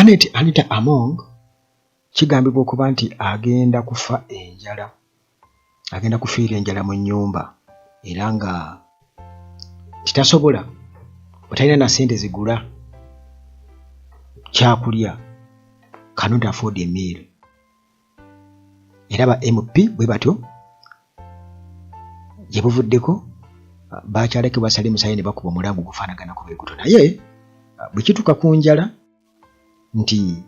Anita Among kigambibwa okuba nti agenda kufa enjala, agenda kufiira enjala mu nnyumba era nga kitasobola butalina na ssente zigula kyakulya, cannot afford a meal. Era ba MP bwe batyo gye buvuddeko bakyaleke basale musaye ne bakuba omulango gufaanagana ku beekuto. Naye bwe kituuka ku njala nti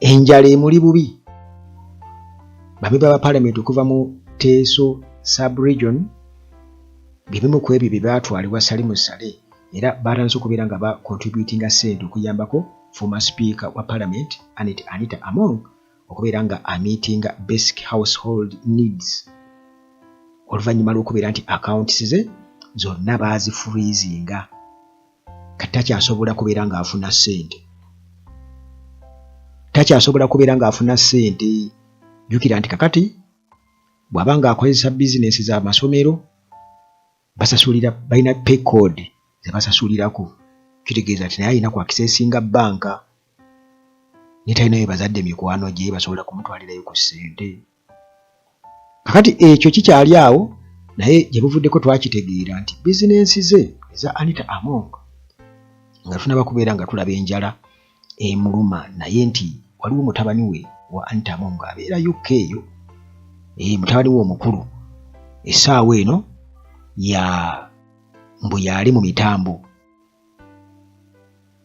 enjala emuli bubi, bamemba ba Parliament okuva mu Teso sub-region bibimu ku ebyo bye baatwalibwa Salimu Sale era baatandise okubeera nga bakontributinga ssente okuyambako former Speaker wa Parliament Anita Among okubeera nga ameetinga basic household needs oluvannyuma lw'okubeera nti accounts ze zonna baazifuriizinga kati takyasobola kubeera ng'afuna ssente. Takyasobola kubeera ng'afuna ssente. Jjukira nti kakati bw'aba ng'akozesa bizinesi z'amasomero basasulira, balina pay code ze basasulirako. Kitegeeza nti naye alina ku akisesinga bbanka ne talinayo bazadde mikwano gye basobola kumutwalirayo ku ssente. Kakati ekyo kikyali awo, naye gye buvuddeko twakitegeera nti bizinensi ze eza Anita Among nga tunaba kubeera nga tulaba enjala emuluma, naye nti waliwo mutabani we wa Anita Among abeera UK eyo, mutabani we omukulu essaawa eno mbu yali mu mitambo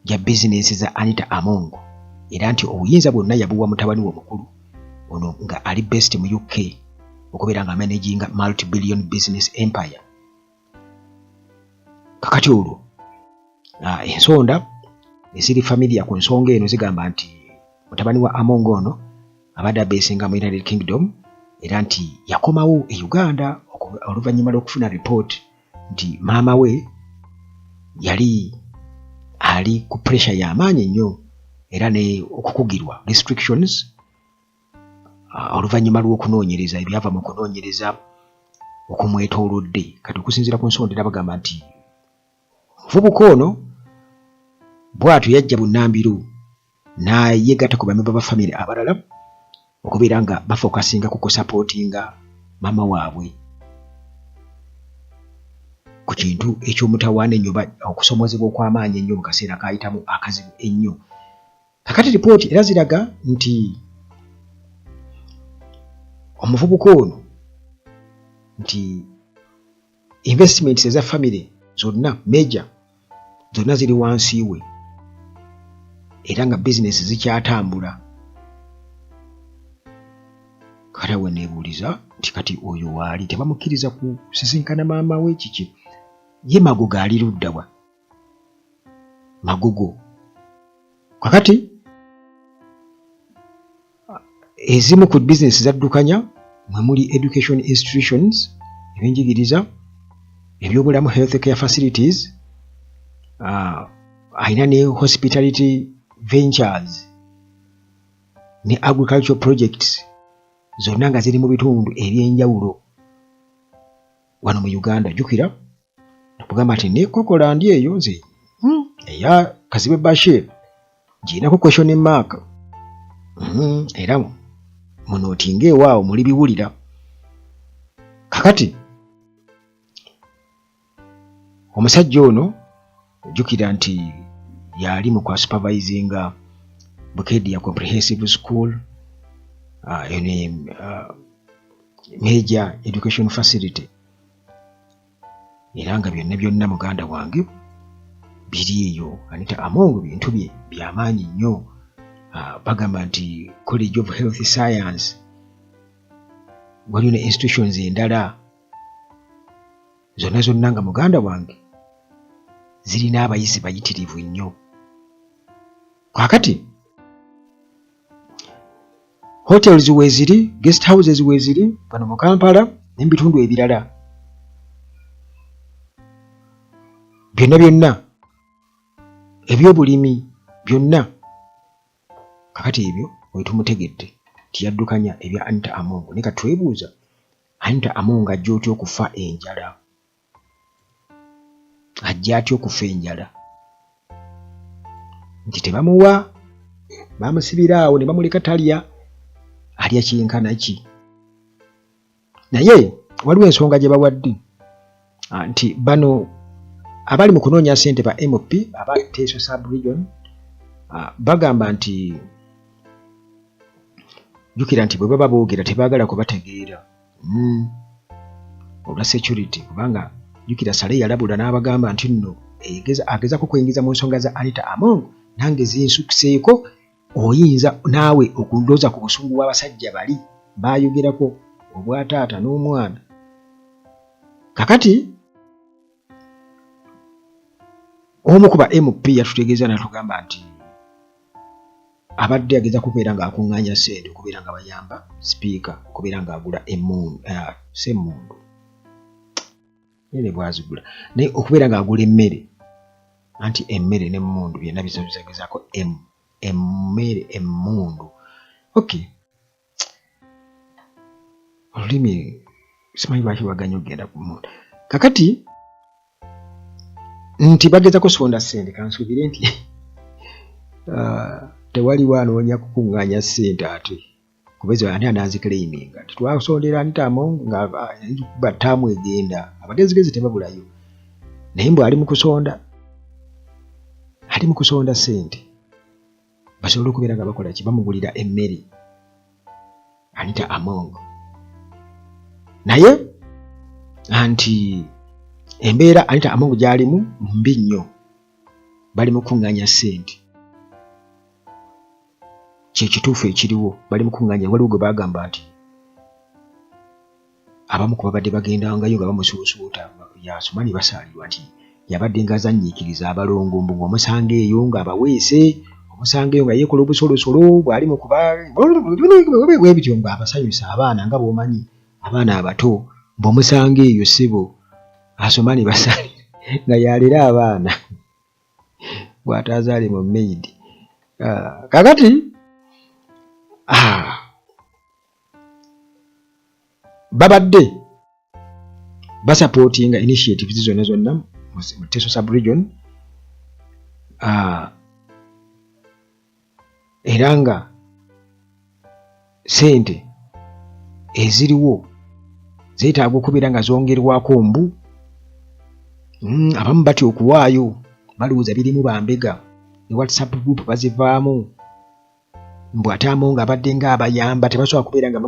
gya bizinensi za Anita Among era nti obuyinza bwonna yabuwa mutabani we omukulu ono nga ali based mu UK okubeera nga managinga multi-billion business empire. Kakati olwo ensonda eziri familia ku nsonga eno zigamba nti mutabani wa Among ono abadde abeesinga mu United Kingdom era nti yakomawo e Uganda oluvannyuma lw'okufuna report nti maama we yali ali ku pressure y'amaanyi ennyo era ne okukugirwa restrictions oluvannyuma lw'okunoonyereza ebyava mu kunoonyereza okumwetoolodde. Kati okusinziira ku nsonda era bagamba nti omuvubuka ono bw'atyo yajja bunnambiro n'ayegatta ku bamemba ba famire abalala okubeera nga bafokasinga ku kusapootinga maama waabwe ku kintu eky'omutawaana ennyo okusomozebwa okw'amaanyi ennyo mu kaseera kayitamu akazibu ennyo. Kakati ripooti era ziraga nti omuvubuka ono nti investments eza famire zonna major zonna ziri wansi we era nga bizinesi zikyatambula. Kale we neebuuliza nti kati oyo waali tebamukkiriza kusisinkana maama we kiki? Ye Magogo ali ludda wa? Magogo kakati ezimu ku bizinesi zaddukanya mwe muli education institutions, ebyenjigiriza, ebyobulamu health care facilities, alina ne hospitality ventures ne agricultural projects zonna nga ziri mu bitundu ebyenjawulo wano mu Uganda. Jjukira okugamba nti ne Kokolandi eyo nze eya Kazibe Bashir girinako question mark era munootinga ewaawo muli biwulira. Kakati omusajja ono jjukira nti yali mu kwa supervisinga Bukedia Comprehensive School major education facility era nga byonna muganda wange biri eyo. Anita Among bintu bye byamaanyi nnyo. Bagamba nti College of Health Science waliyo ne institutions endala zonna nga muganda wange zirina abayizi bayitirivu nnyo. Kakati hotels weeziri, guest houses weeziri bano mu Kampala n'ebitundu ebirala byonna ebyobulimi byonna. Kakati ebyo we tumutegedde tiyaddukanya ebya Anita Among. Ne katwebuuza Anita Among ajja otya okufa enjala? Ajja atya okufa enjala? Nti tebamuwa bamusibira awo ne bamuleka talya alya kyenkana ki. Naye waliwo ensonga gye bawadde nti bano abali mu kunoonya ssente ba MP aba Teso sub-region bagamba nti jukira nti bwe baba boogera tebaagala kubategeera olwa security, kubanga jukira Sale yalabula n'abagamba nti nno agezako kwingiza mu nsonga za Anita Among nange zinsukuseeko oyinza naawe okundooza ku busungu bw'abasajja bali baayogerako obwataata n'omwana. Kakati omu ku ba MP yatutegeeza n'atugamba nti abadde ageza kubeera ng'akuŋŋaanya ssente okubeera nga bayamba sipiika okubeera ng'agula ssemmundu nene bwazigula naye okubeera ng'agula emmere anti emmere n'emmundu byonna bizagezaako emmere emmundu. Okay, olulimi simanyi lwaki lwaganya okugenda ku mmundu. Kakati nti bageza kusonda ssente kansuubire nti tewaliwo anoonya kukuŋŋaanya ssente ate kubeza ani anaaziclaiminga nti twasondera Anita Among nga battaamu egenda abagezigezi tebabulayo naye mbwe ali mu kusonda ssente basobole okubeera nga bakola ki bamugulira emmere Anita Among. Naye anti embeera Anita Among gy'alimu mbi nnyo, bali mu kuŋŋaanya ssente kyekituufu ekiriwo bali mu kuŋŋaanya. Waliwo gwe bagamba nti abamu ku babadde bagendangayo nga bamusuusuuta yasomani basaalirwa nti yabadde ng'azannyiikiriza abalongo mbu ng'omusanga eyo ng'abaweese omusanga eyo nga yeekola obusolosolo bw'ali mu kuba bwebityo ng'abasanyusa abaana nga bw'omanyi abaana abato bw'omusanga eyo ssebo asomani basaalirwa nga yalera abaana bw'ataazaale mu maidi. Kakati babadde basapootinga initiatives zonna mu Teso sub-region era nga ssente eziriwo zeetaaga okubeera nga zongerwako mbu abamu batya okuwaayo balowooza birimu bambega ne WhatsApp group bazivaamu mbu ate Among abadde ng'abayamba tebasobola kubeera nga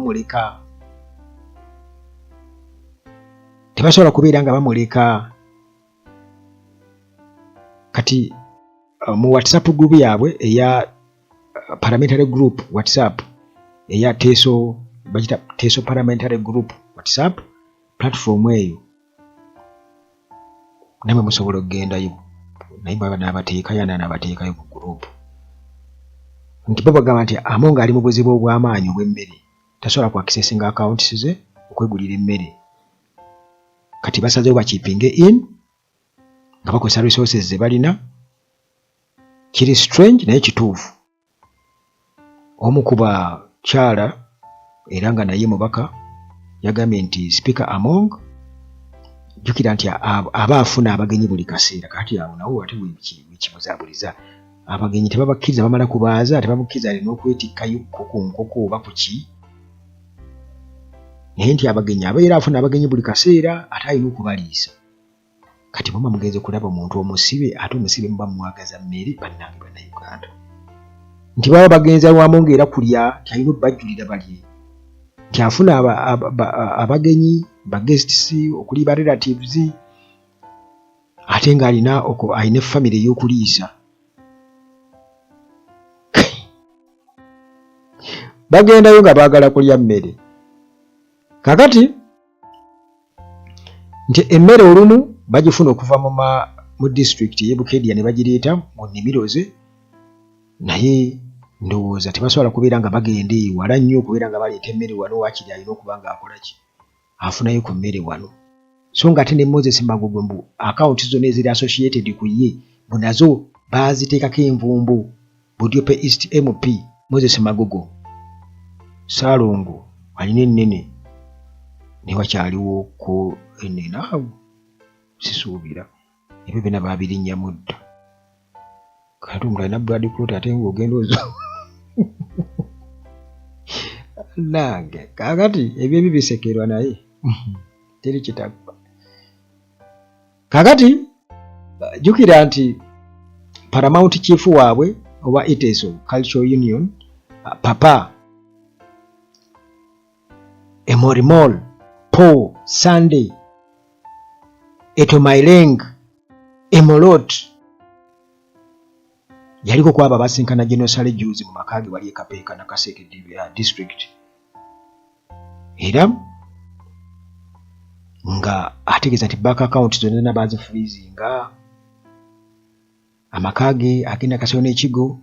bamuleka kati mu WhatsApp group yaabwe eya parliamentary group WhatsApp eya Teso bagita Teso parliamentary group WhatsApp platform eyo namwe musobola okugendayo naye baba n'abateekayo ku group nti bo bagamba nti Among ali mu buzibu obw'amaanyi obw'emmere tasobola kuakisesinga accounts ze okwegulira emmere kati basazeewo bakiipinge in nga bakozesa resources ze balina. Kiri strange naye kituufu. Omu ku bakyala era nga naye mubaka yagambye nti Speaker Among jjukira nti aba afuna abagenyi buli kaseera kati awo nawo ate wekibuzaabuliza abagenyi tebabakkiriza bamala kubaaza tebamukkiriza alina okwetikkayo ku nkoko oba ku ki naye nti abagenyi abeera afuna abagenyi buli kaseera ate alina okubaliisa. Kati muma mugenze kulaba omuntu omusibe ate omusibe muba mwagaza mmere bannange bannayuganda nti baba bagenza Among era kulya nti alina okubajjulira balye nti afuna abagenyi baguests okuli ba relatives ate nga alina family ey'okuliisa. Bagendayo nga baagala kulya mmere. Kakati nti emmere olumu bagifuna okuva mu district y'e Bukedya ne bagireeta mu nnimiro ze naye ndowooza tebasobola kubeera nga bagenda ewala nnyo okubeera nga baleeta emmere wano waakiri alina okuba ng'akola ki afunayo ku mmere wano. So nga ate ne Moses Magogo mbu akawunti zonna eziri associated ku ye mbu nazo baaziteekako envumbo Budyope East MP Moses Magogo Saalongo alina ennene ne wakyaliwo ko ennene awo sisuubira ebyo byonna baabirinnyamu dda kati omulala alina blood clot ate ng'ogenda ozo nange kakati ebyo bibisekerwa naye teri kitagwa. Kakati jukira nti Paramount Chief waabwe oba Iteso Cultural Union Papa Emorimol Paul Sunday Etomaileng Emolot yaliko kwaba basinkana General Juice mu makage wali ekapeeka na Kaseke district era nga ategeza nti bank account zonna nabazi freezinga amakage agenda Kasero n'ekigo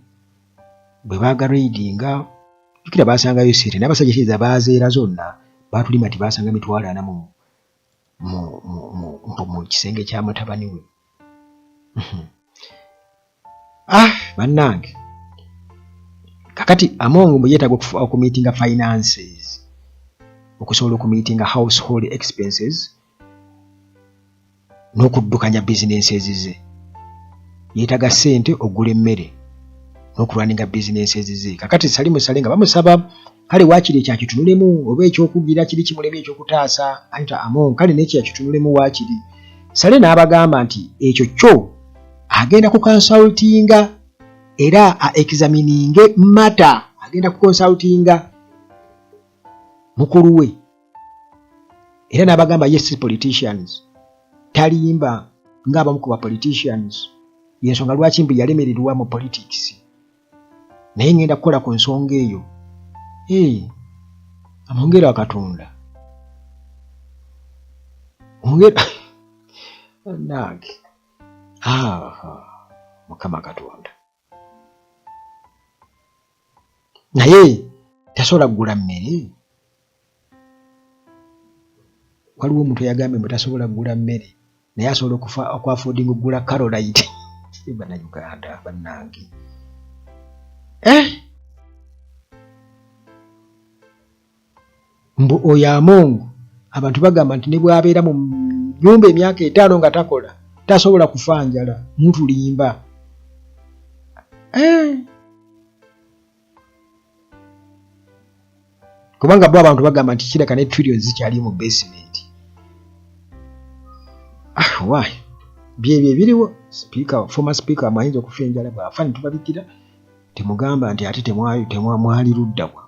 bwe baga readinga jukira basangayo sire n'abasajja kiza bazeera zonna batulima nti basanga mitwalo ana mu kisenge kya mutabani we. Bannange kakati Among yetaaga okumeetinga finances okusobola okumeetinga household expenses n'okuddukanya businesses ze. Yetaaga ssente ogula emmere n'okulwaninga businesses ze. Kakati Salimu Sale nga bamusaba kale waakiri ekyakitunulemu oba ekyokugira kiri kimulemu ekyokutaasa ayita Among kale n'ekyakitunulemu waakiri. Sale n'abagamba nti ekyo kyo agenda ku consultinga era examininge matter agenda ku consultinga mukulu we era n'abagamba yes politicians talimba ng'abamu ku ba politicians yensonga lwaki mbu yalemererwa mu politics naye ngenda kukola ku nsonga eyo amwongera wakatonda ongera nange Mukama Katonda naye tasobola kugula mmere. Waliwo omuntu yagambye mbu tasobola kugula mmere naye asobola okwafoodinga okugula Carolite. Bannayuganda bannange mbu oyo Among abantu bagamba nti ne bwabeera mu nyumba emyaka 5 nga takola tasobola kufa njala mutulimba. Kubanga bo abantu bagamba nti kireka ne trillions zikyali mu basement. Why? Byebye biriwo former speaker amayinza okufa enjala bw'afa ne tubabikira temugamba nti ate temwali ludda bwa.